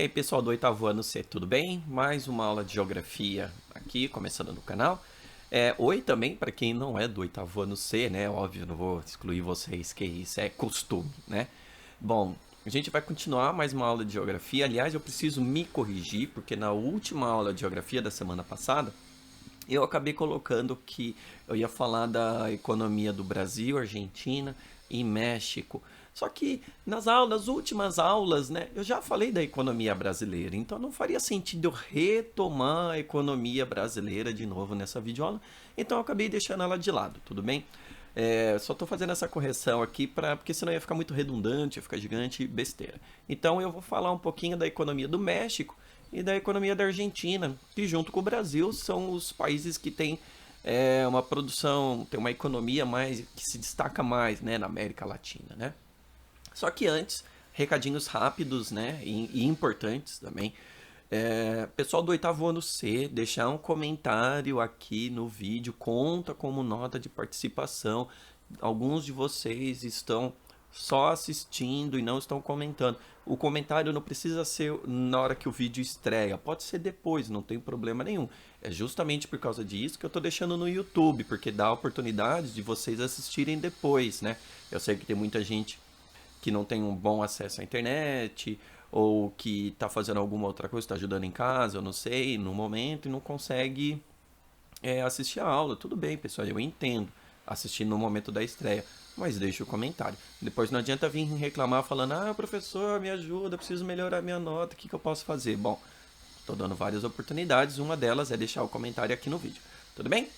aí, pessoal do oitavo ano C, tudo bem? Mais uma aula de geografia aqui, começando no canal. Oi também para quem não é do oitavo ano C, né? Óbvio, não vou excluir vocês, que isso é costume, né? Bom, a gente vai continuar mais uma aula de geografia. Aliás, eu preciso me corrigir, porque na última aula de geografia da semana passada, eu acabei colocando que eu ia falar da economia do Brasil, Argentina e México. Só que nas últimas aulas, né, eu já falei da economia brasileira, então não faria sentido eu retomar a economia brasileira de novo nessa videoaula, então eu acabei deixando ela de lado, tudo bem? Só estou fazendo essa correção aqui porque senão ia ficar muito redundante, ia ficar gigante e besteira. Então eu vou falar um pouquinho da economia do México e da economia da Argentina, que junto com o Brasil são os países que têm uma produção, tem uma economia mais que se destaca mais, né, na América Latina, né? Só que antes, recadinhos rápidos, né, e importantes também. Pessoal do oitavo ano C, deixar um comentário aqui no vídeo conta como nota de participação. Alguns de vocês estão só assistindo e não estão comentando. O comentário não precisa ser na hora que o vídeo estreia, pode ser depois, não tem problema nenhum. É justamente por causa disso que eu estou deixando no YouTube, porque dá a oportunidade de vocês assistirem depois, né? Eu sei que tem muita gente que não tem um bom acesso à internet, ou que está fazendo alguma outra coisa, está ajudando em casa, eu não sei, no momento, e não consegue assistir a aula. Tudo bem, pessoal, eu entendo assistir no momento da estreia, mas deixa o comentário. Depois não adianta vir reclamar falando, professor, me ajuda, preciso melhorar minha nota, o que eu posso fazer? Bom, estou dando várias oportunidades, uma delas é deixar o comentário aqui no vídeo. Tudo bem?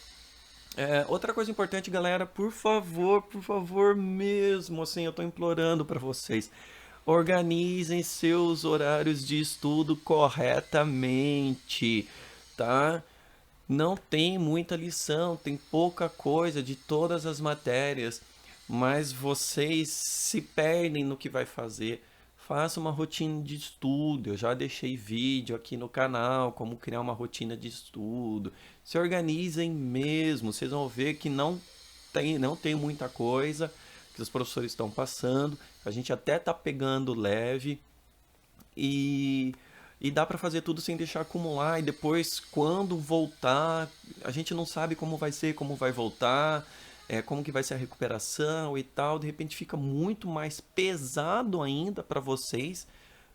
Outra coisa importante, galera, por favor mesmo, assim, eu tô implorando para vocês, organizem seus horários de estudo corretamente, tá? Não tem muita lição, tem pouca coisa de todas as matérias, mas vocês se perdem no que vai fazer. Faça uma rotina de estudo. Eu já deixei vídeo aqui no canal como criar uma rotina de estudo. Se organizem mesmo. Vocês vão ver que não tem muita coisa que os professores estão passando. A gente até tá pegando leve e dá para fazer tudo sem deixar acumular. E depois, quando voltar, a gente não sabe como vai ser, como vai voltar, como que vai ser a recuperação e tal. De repente fica muito mais pesado ainda para vocês,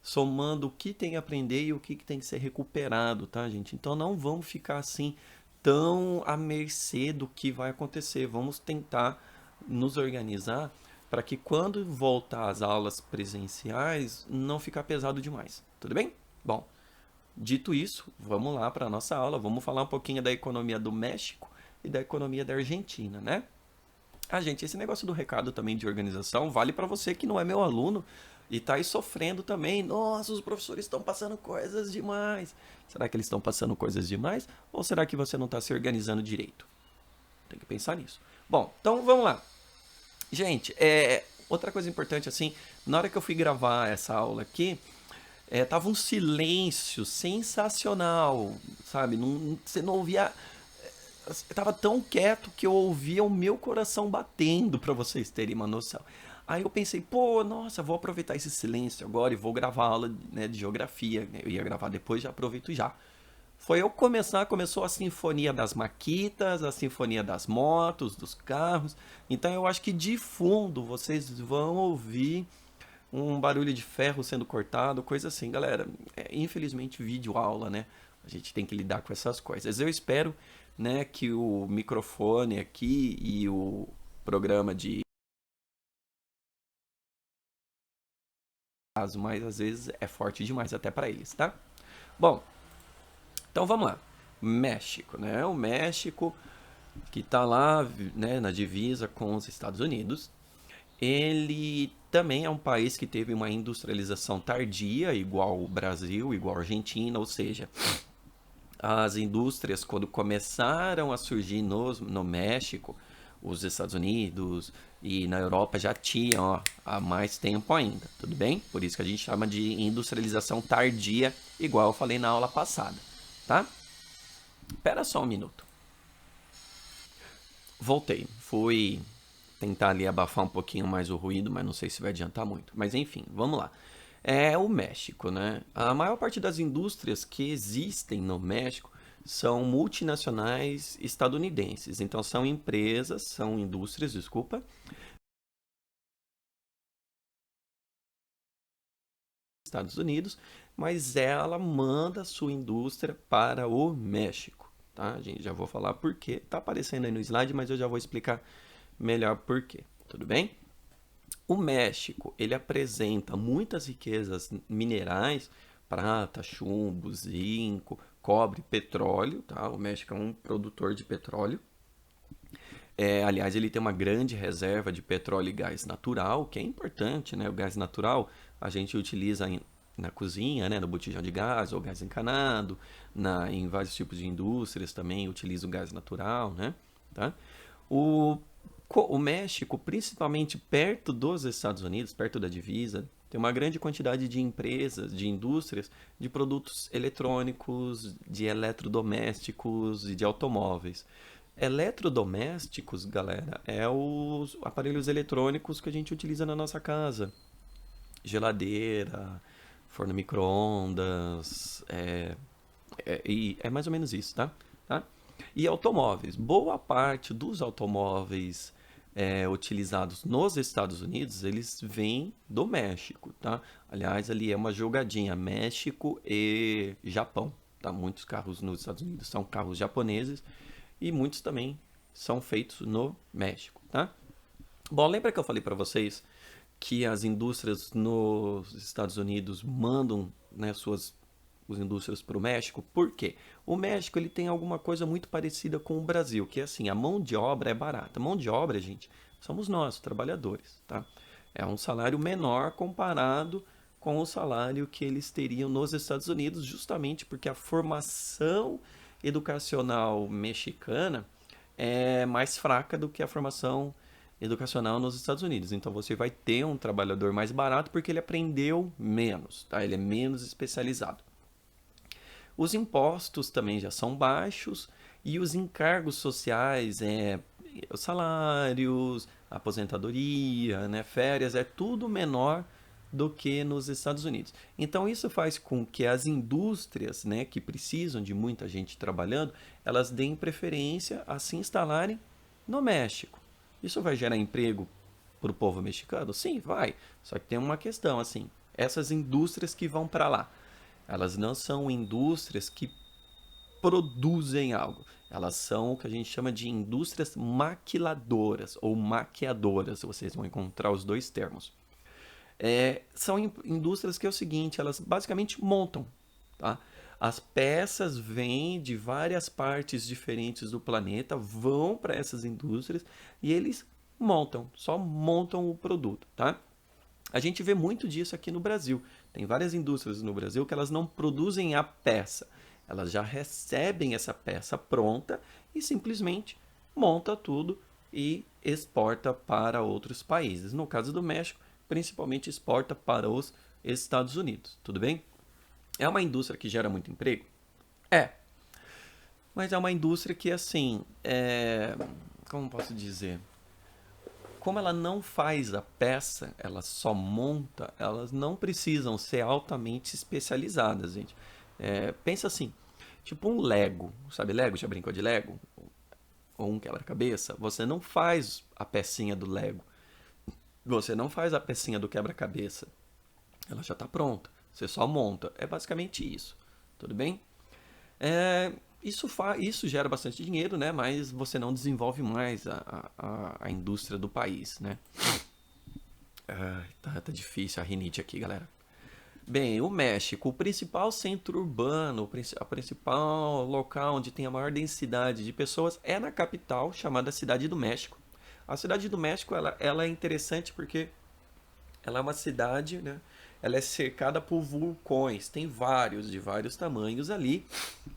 somando o que tem a aprender e o que tem que ser recuperado, tá, gente? Então não vamos ficar assim tão à mercê do que vai acontecer. Vamos tentar nos organizar para que quando voltar às aulas presenciais não ficar pesado demais. Tudo bem? Bom, dito isso, vamos lá para a nossa aula. Vamos falar um pouquinho da economia do México e da economia da Argentina, né? Gente, esse negócio do recado também de organização vale para você que não é meu aluno e está aí sofrendo também. Nossa, os professores estão passando coisas demais. Será que eles estão passando coisas demais? Ou será que você não está se organizando direito? Tem que pensar nisso. Bom, então vamos lá. Gente, outra coisa importante assim, na hora que eu fui gravar essa aula aqui, tava um silêncio sensacional, sabe? Você não ouvia. Tava tão quieto que eu ouvia o meu coração batendo, pra vocês terem uma noção. Aí eu pensei, pô, nossa, vou aproveitar esse silêncio agora e vou gravar a aula, né, de geografia. Eu ia gravar depois, já aproveito já. Foi eu começou a sinfonia das maquitas, a sinfonia das motos, dos carros. Então eu acho que de fundo vocês vão ouvir um barulho de ferro sendo cortado, coisa assim, galera. Infelizmente, vídeo aula, né? A gente tem que lidar com essas coisas. Eu espero, né, que o microfone aqui e o programa de caso, mas às vezes é forte demais até para eles, tá? Bom, então vamos lá. México, né? O México que está lá, né, na divisa com os Estados Unidos. Ele também é um país que teve uma industrialização tardia, igual o Brasil, igual a Argentina, ou seja, as indústrias, quando começaram a surgir no México, os Estados Unidos e na Europa já tinham, ó, há mais tempo ainda, tudo bem? Por isso que a gente chama de industrialização tardia, igual eu falei na aula passada, tá? Espera só um minuto. Voltei, fui tentar ali abafar um pouquinho mais o ruído, mas não sei se vai adiantar muito. Mas enfim, vamos lá. É o México, né? A maior parte das indústrias que existem no México são multinacionais estadunidenses. Então são empresas, são indústrias, desculpa, Estados Unidos, mas ela manda a sua indústria para o México, tá? A gente já vou falar por quê. Tá aparecendo aí no slide, mas eu já vou explicar melhor por quê. Tudo bem? O México, ele apresenta muitas riquezas minerais, prata, chumbo, zinco, cobre, petróleo, tá? O México é um produtor de petróleo. Aliás, ele tem uma grande reserva de petróleo e gás natural, que é importante, né? O gás natural a gente utiliza na cozinha, né? No botijão de gás ou gás encanado, em vários tipos de indústrias também utiliza o gás natural, né? Tá? O, o México, principalmente perto dos Estados Unidos, perto da divisa, tem uma grande quantidade de empresas, de indústrias, de produtos eletrônicos, de eletrodomésticos e de automóveis. Eletrodomésticos, galera, é os aparelhos eletrônicos que a gente utiliza na nossa casa. Geladeira, forno micro-ondas, e é mais ou menos isso, tá? Tá? E automóveis. Boa parte dos automóveis utilizados nos Estados Unidos, eles vêm do México, tá? Aliás, ali é uma jogadinha México e Japão, tá? Muitos carros nos Estados Unidos são carros japoneses e muitos também são feitos no México, tá? Bom, lembra que eu falei para vocês que as indústrias nos Estados Unidos mandam, né, suas as indústrias para o México? Por quê? O México ele tem alguma coisa muito parecida com o Brasil, que é assim, a mão de obra é barata. A mão de obra, gente, somos nós, trabalhadores, tá? É um salário menor comparado com o salário que eles teriam nos Estados Unidos, justamente porque a formação educacional mexicana é mais fraca do que a formação educacional nos Estados Unidos. Então você vai ter um trabalhador mais barato porque ele aprendeu menos, tá? Ele é menos especializado. Os impostos também já são baixos e os encargos sociais, os salários, aposentadoria, né, férias, é tudo menor do que nos Estados Unidos. Então isso faz com que as indústrias, né, que precisam de muita gente trabalhando, elas deem preferência a se instalarem no México. Isso vai gerar emprego para o povo mexicano? Sim, vai. Só que tem uma questão assim, essas indústrias que vão para lá, elas não são indústrias que produzem algo. Elas são o que a gente chama de indústrias maquiladoras ou maquiadoras. Vocês vão encontrar os dois termos. São indústrias que é o seguinte, elas basicamente montam. Tá? As peças vêm de várias partes diferentes do planeta, vão para essas indústrias e eles montam, só montam o produto. Tá? A gente vê muito disso aqui no Brasil. Tem várias indústrias no Brasil que elas não produzem a peça. Elas já recebem essa peça pronta e simplesmente monta tudo e exporta para outros países. No caso do México, principalmente exporta para os Estados Unidos. Tudo bem? É uma indústria que gera muito emprego? É. Mas é uma indústria que, assim, como posso dizer? Como ela não faz a peça, ela só monta, elas não precisam ser altamente especializadas, gente. Pensa assim, tipo um Lego, sabe Lego? Já brincou de Lego? Ou um quebra-cabeça? Você não faz a pecinha do Lego, você não faz a pecinha do quebra-cabeça. Ela já está pronta, você só monta. É basicamente isso, tudo bem? Isso gera bastante dinheiro, né? Mas você não desenvolve mais a indústria do país, né? Tá difícil a rinite aqui, galera. Bem, o México, o principal centro urbano, a principal local onde tem a maior densidade de pessoas é na capital, chamada Cidade do México. A Cidade do México, ela é interessante porque ela é uma cidade, né? Ela é cercada por vulcões, tem vários, de vários tamanhos ali,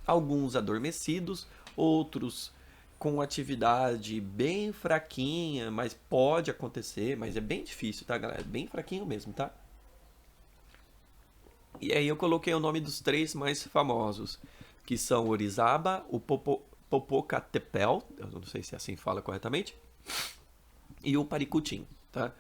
alguns adormecidos, outros com atividade bem fraquinha, mas pode acontecer, mas é bem difícil, tá, galera? Bem fraquinho mesmo, tá? E aí eu coloquei o nome dos três mais famosos, que são Orizaba, o Popocatépetl, eu não sei se assim fala corretamente, e o Paricutim, tá?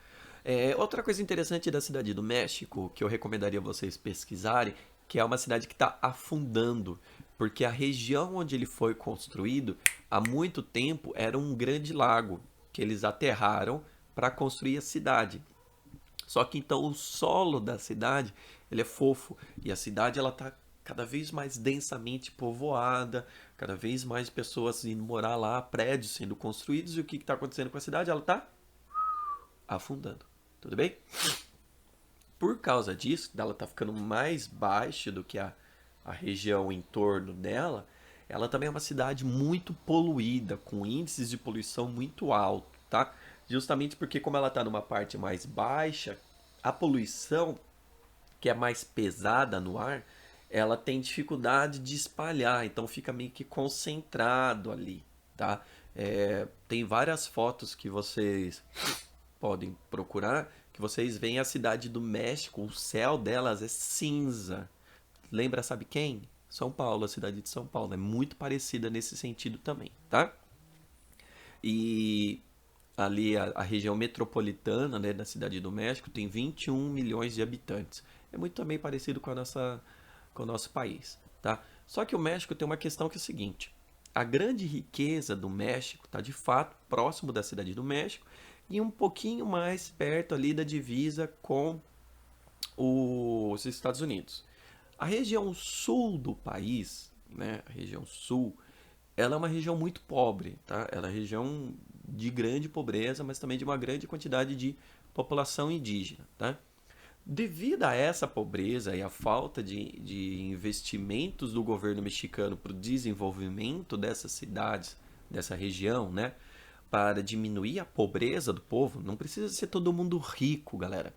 Outra coisa interessante da cidade do México, que eu recomendaria vocês pesquisarem, que é uma cidade que está afundando, porque a região onde ele foi construído, há muito tempo, era um grande lago que eles aterraram para construir a cidade. Só que então o solo da cidade, ele é fofo e a cidade ela tá cada vez mais densamente povoada, cada vez mais pessoas indo morar lá, prédios sendo construídos e o que está acontecendo com a cidade? Ela está afundando. Tudo bem? Por causa disso, dela tá ficando mais baixa do que a região em torno dela, ela também é uma cidade muito poluída, com índices de poluição muito alto, tá? Justamente porque como ela está numa parte mais baixa, a poluição, que é mais pesada no ar, ela tem dificuldade de espalhar, então fica meio que concentrado ali, tá? Tem várias fotos que vocês podem procurar, que vocês veem a cidade do México, o céu delas é cinza. Lembra, sabe quem? São Paulo, a cidade de São Paulo. É muito parecida nesse sentido também, tá? E ali a região metropolitana, né, da cidade do México tem 21 milhões de habitantes. É muito também parecido com com o nosso país, tá? Só que o México tem uma questão que é o seguinte: a grande riqueza do México está de fato próximo da cidade do México e um pouquinho mais perto ali da divisa com os Estados Unidos. A região sul do país, né, a região sul, ela é uma região muito pobre, tá? Ela é uma região de grande pobreza, mas também de uma grande quantidade de população indígena, tá? Devido a essa pobreza e a falta de investimentos do governo mexicano para o desenvolvimento dessas cidades, dessa região, né? Para diminuir a pobreza do povo, não precisa ser todo mundo rico, galera.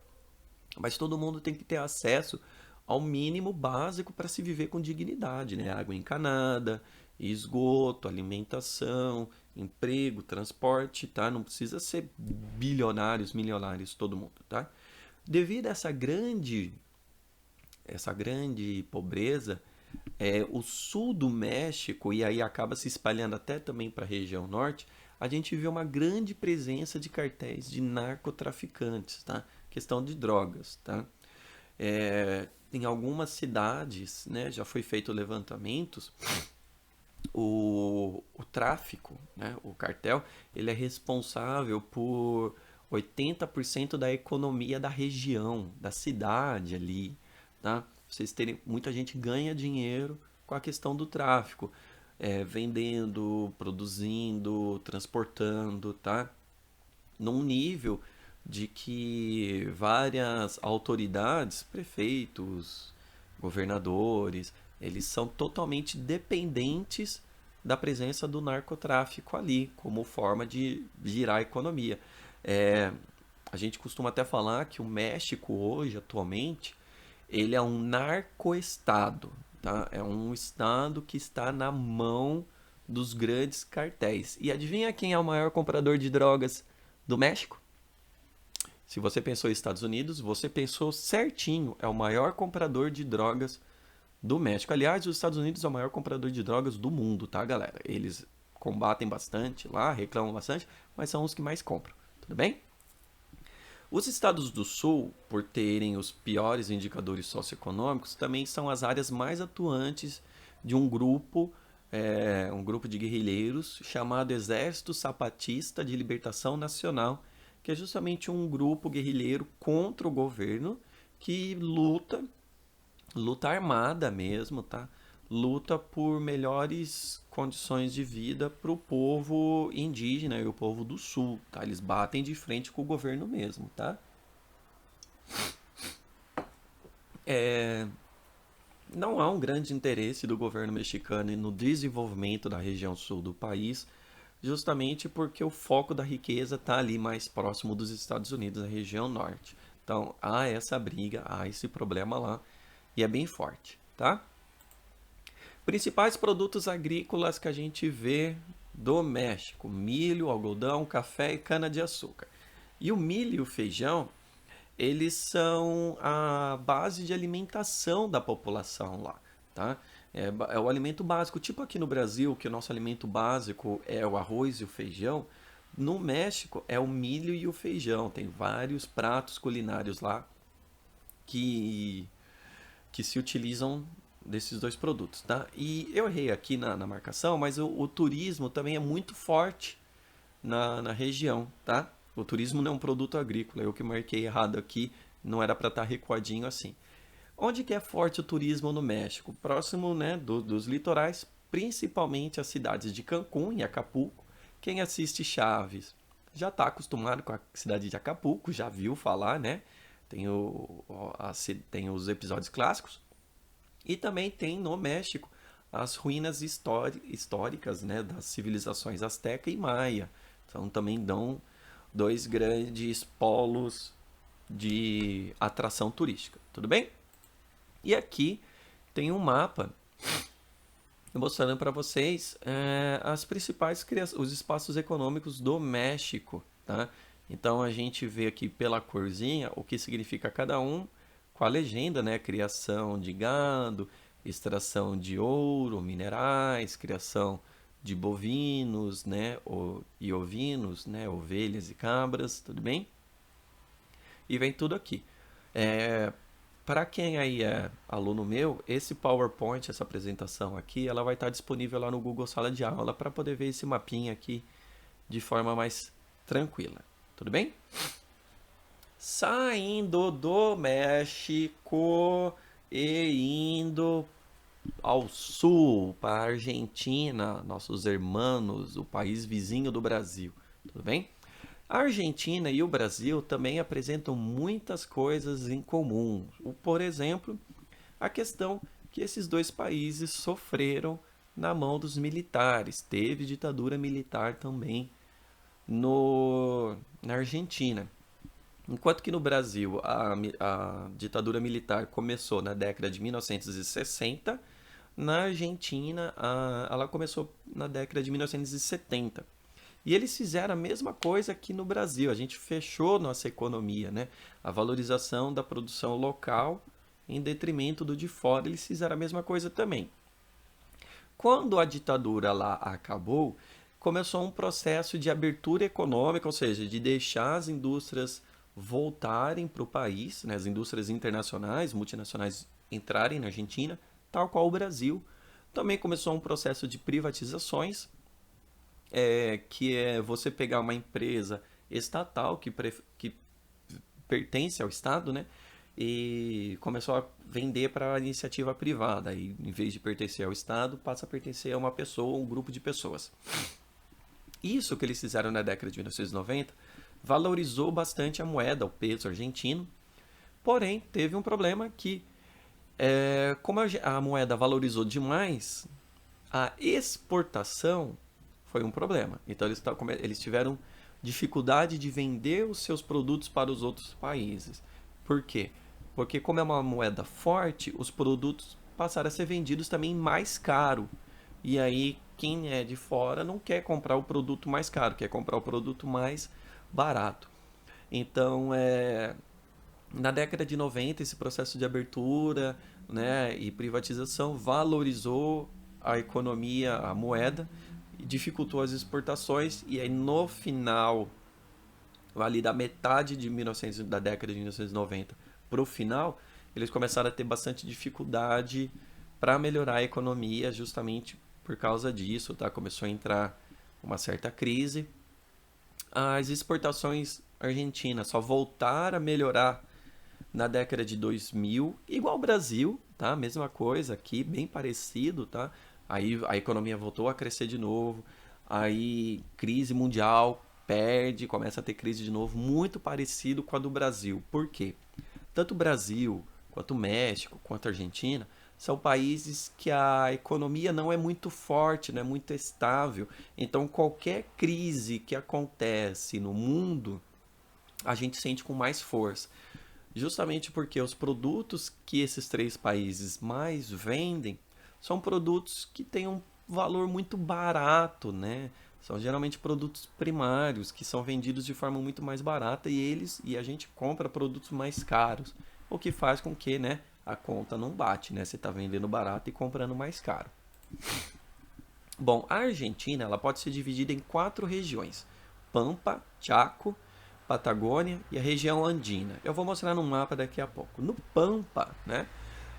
Mas todo mundo tem que ter acesso ao mínimo básico para se viver com dignidade, né? Água encanada, esgoto, alimentação, emprego, transporte, tá? Não precisa ser bilionários, milionários todo mundo, tá? Devido a essa grande pobreza, o sul do México, e aí acaba se espalhando até também para a região norte, a gente vê uma grande presença de cartéis de narcotraficantes, tá? Questão de drogas, tá? Em algumas cidades, né, já foi feito levantamentos, o tráfico, né, o cartel, ele é responsável por 80% da economia da região, da cidade ali, tá? Vocês terem, muita gente ganha dinheiro com a questão do tráfico, vendendo, produzindo, transportando, tá? Num nível de que várias autoridades, prefeitos, governadores, eles são totalmente dependentes da presença do narcotráfico ali, como forma de girar a economia. É, a gente costuma até falar que o México hoje, atualmente, ele é um narcoestado, tá? É um estado que está na mão dos grandes cartéis. E adivinha quem é o maior comprador de drogas do México? Se você pensou em Estados Unidos, você pensou certinho. É o maior comprador de drogas do México. Aliás, os Estados Unidos é o maior comprador de drogas do mundo, tá, galera? Eles combatem bastante lá, reclamam bastante, mas são os que mais compram. Tudo bem? Os estados do sul, por terem os piores indicadores socioeconômicos, também são as áreas mais atuantes de um grupo de guerrilheiros chamado Exército Zapatista de Libertação Nacional, que é justamente um grupo guerrilheiro contra o governo que luta armada mesmo, tá? Luta por melhores condições de vida para o povo indígena e o povo do sul, tá? Eles batem de frente com o governo mesmo, tá? Não há um grande interesse do governo mexicano no desenvolvimento da região sul do país, justamente porque o foco da riqueza está ali mais próximo dos Estados Unidos, na região norte. Então há essa briga, há esse problema lá e é bem forte, tá? Principais produtos agrícolas que a gente vê do México: milho, algodão, café e cana-de-açúcar. E o milho e o feijão, eles são a base de alimentação da população lá, tá? É o alimento básico, tipo aqui no Brasil, que o nosso alimento básico é o arroz e o feijão. No México é o milho e o feijão. Tem vários pratos culinários lá que, que se utilizam desses dois produtos, tá? E eu errei aqui na marcação, mas o turismo também é muito forte na região, tá? O turismo não é um produto agrícola. Eu que marquei errado aqui, não era para estar recuadinho assim. Onde que é forte o turismo no México? Próximo, né, dos litorais, principalmente as cidades de Cancún e Acapulco. Quem assiste Chaves já está acostumado com a cidade de Acapulco, já viu falar, né? Tem, tem os episódios clássicos. E também tem no México as ruínas históricas, né, das civilizações Azteca e Maia. Então também dão dois grandes polos de atração turística. Tudo bem? E aqui tem um mapa mostrando para vocês as principais os espaços econômicos do México, tá? Então a gente vê aqui pela corzinha o que significa cada um, com a legenda, né? Criação de gado, extração de ouro, minerais, criação de bovinos, né? E ovinos, né? Ovelhas e cabras, tudo bem? E vem tudo aqui. É, para quem aí é aluno meu, esse PowerPoint, essa apresentação aqui, ela vai estar disponível lá no Google Sala de Aula para poder ver esse mapinha aqui de forma mais tranquila. Tudo bem? Saindo do México e indo ao sul, para a Argentina, nossos irmãos, o país vizinho do Brasil. Tudo bem? A Argentina e o Brasil também apresentam muitas coisas em comum. Por exemplo, a questão que esses dois países sofreram na mão dos militares. Teve ditadura militar também na Argentina. Enquanto que no Brasil a ditadura militar começou na década de 1960, na Argentina ela começou na década de 1970. E eles fizeram a mesma coisa aqui no Brasil. A gente fechou nossa economia, né? A valorização da produção local em detrimento do de fora. Eles fizeram a mesma coisa também. Quando a ditadura lá acabou, começou um processo de abertura econômica, ou seja, de deixar as indústrias voltarem para o país, né? As indústrias internacionais, multinacionais entrarem na Argentina, tal qual o Brasil. Também começou um processo de privatizações, que é você pegar uma empresa estatal que pertence ao Estado, né? E começou a vender para a iniciativa privada. E em vez de pertencer ao Estado, passa a pertencer a uma pessoa ou um grupo de pessoas. Isso que eles fizeram na década de 1990 valorizou bastante a moeda, o peso argentino. Porém, teve um problema que, como a moeda valorizou demais, a exportação foi um problema. Então eles tiveram dificuldade de vender os seus produtos para os outros países. Por quê? Porque como é uma moeda forte, os produtos passaram a ser vendidos também mais caro. E aí quem é de fora não quer comprar o produto mais caro, quer comprar o produto mais barato. Então, na década de 90, esse processo de abertura, né, e privatização valorizou a economia, a moeda, dificultou as exportações, e aí no final, ali da metade de 1900, da década de 1990 para o final, eles começaram a ter bastante dificuldade para melhorar a economia, justamente por causa disso, tá? Começou a entrar uma certa crise. As exportações argentinas só voltaram a melhorar na década de 2000, igual o Brasil, tá? Mesma coisa aqui, bem parecido, tá? Aí a economia voltou a crescer de novo, aí crise mundial, perde, começa a ter crise de novo, muito parecido com a do Brasil. Por quê? Tanto o Brasil, quanto o México, quanto a Argentina, são países que a economia não é muito forte, não é muito estável. Então qualquer crise que acontece no mundo, a gente sente com mais força. Justamente porque os produtos que esses três países mais vendem são produtos que têm um valor muito barato, né? São geralmente produtos primários que são vendidos de forma muito mais barata e a gente compra produtos mais caros, o que faz com que, né, a conta não bate, né? Você está vendendo barato e comprando mais caro. Bom, a Argentina ela pode ser dividida em 4 regiões. Pampa, Chaco, Patagônia e a região andina. Eu vou mostrar no mapa daqui a pouco. No Pampa, né,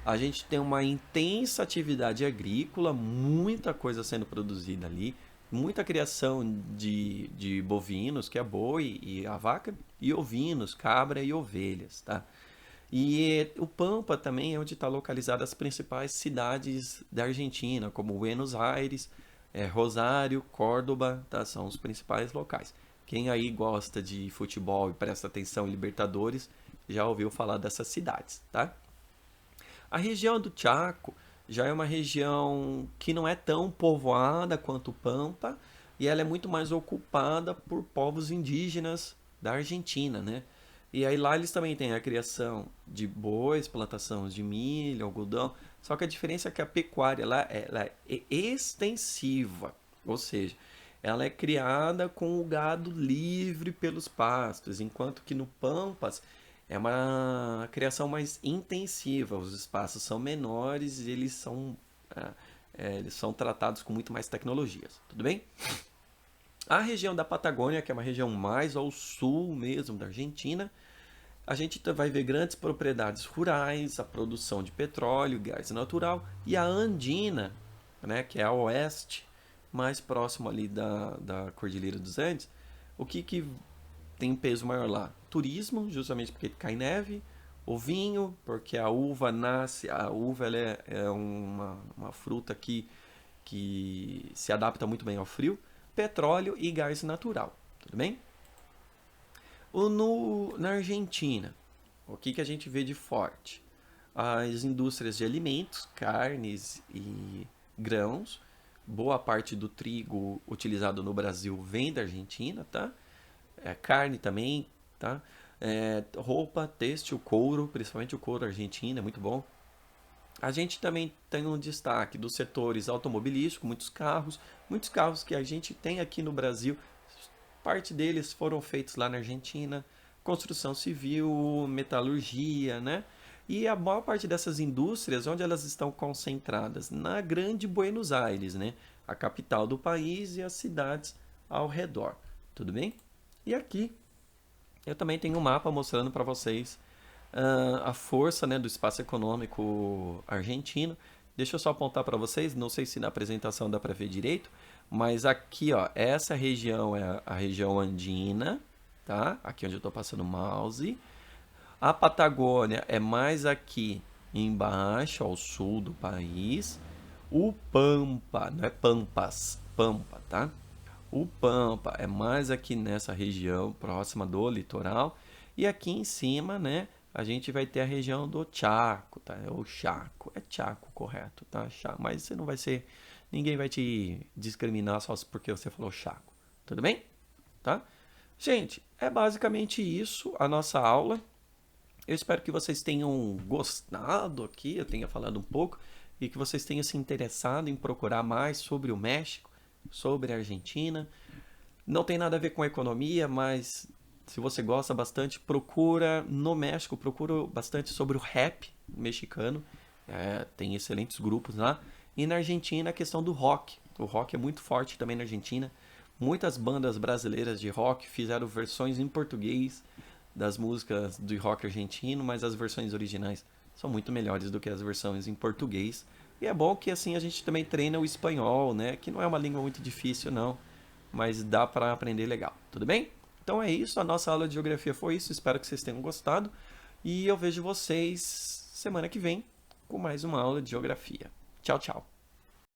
a gente tem uma intensa atividade agrícola, muita coisa sendo produzida ali, muita criação de bovinos, que é boi e a vaca, e ovinos, cabra e ovelhas, tá? E o Pampa também é onde está localizada as principais cidades da Argentina, como Buenos Aires, Rosário, Córdoba, tá? São os principais locais. Quem aí gosta de futebol e presta atenção em Libertadores já ouviu falar dessas cidades, tá? A região do Chaco já é uma região que não é tão povoada quanto o Pampa e ela é muito mais ocupada por povos indígenas da Argentina, né? E aí lá eles também têm a criação de bois, plantação de milho, algodão. Só que a diferença é que a pecuária lá ela é extensiva, ou seja, ela é criada com o gado livre pelos pastos, enquanto que no Pampas é uma criação mais intensiva. Os espaços são menores e eles são tratados com muito mais tecnologias. Tudo bem? A região da Patagônia, que é uma região mais ao sul mesmo da Argentina, a gente vai ver grandes propriedades rurais, a produção de petróleo, gás natural, e a Andina, né, que é a oeste, mais próximo ali da Cordilheira dos Andes. O que tem peso maior lá? Turismo, justamente porque cai neve, o vinho, porque a uva nasce, a uva ela é uma fruta que se adapta muito bem ao frio, petróleo e gás natural, tudo bem? Na Argentina, o que a gente vê de forte? As indústrias de alimentos, carnes e grãos. Boa parte do trigo utilizado no Brasil vem da Argentina, tá? Carne também, tá? Roupa, têxtil, couro, principalmente o couro argentino, é muito bom. A gente também tem um destaque dos setores automobilísticos, muitos carros que a gente tem aqui no Brasil, parte deles foram feitos lá na Argentina, construção civil, metalurgia, né? E a maior parte dessas indústrias, onde elas estão concentradas? Na grande Buenos Aires, né? A capital do país e as cidades ao redor, tudo bem? E aqui eu também tenho um mapa mostrando para vocês a força, né, do espaço econômico argentino. Deixa eu só apontar para vocês, não sei se na apresentação dá para ver direito, mas aqui, ó, essa região é a região andina, tá? Aqui onde eu estou passando o mouse. A Patagônia é mais aqui embaixo, ao sul do país. O Pampa, não é Pampas, Pampa, tá? O Pampa é mais aqui nessa região próxima do litoral. E aqui em cima, né, a gente vai ter a região do Chaco, tá? É o Chaco, é Chaco, correto, tá? Chaco. Mas você não vai ser, ninguém vai te discriminar só porque você falou Chaco, tudo bem? Tá? Gente, é basicamente isso a nossa aula. Eu espero que vocês tenham gostado aqui, eu tenha falado um pouco, e que vocês tenham se interessado em procurar mais sobre o México, sobre a Argentina. Não tem nada a ver com economia, mas se você gosta bastante, procura no México, procura bastante sobre o rap mexicano. Tem excelentes grupos lá. E na Argentina a questão do rock. O rock é muito forte também na Argentina. Muitas bandas brasileiras de rock fizeram versões em português das músicas do rock argentino, mas as versões originais são muito melhores do que as versões em português. E é bom que assim a gente também treina o espanhol, né? Que não é uma língua muito difícil, não, mas dá para aprender legal. Tudo bem? Então é isso, a nossa aula de geografia foi isso. Espero que vocês tenham gostado e eu vejo vocês semana que vem com mais uma aula de geografia. Tchau, tchau.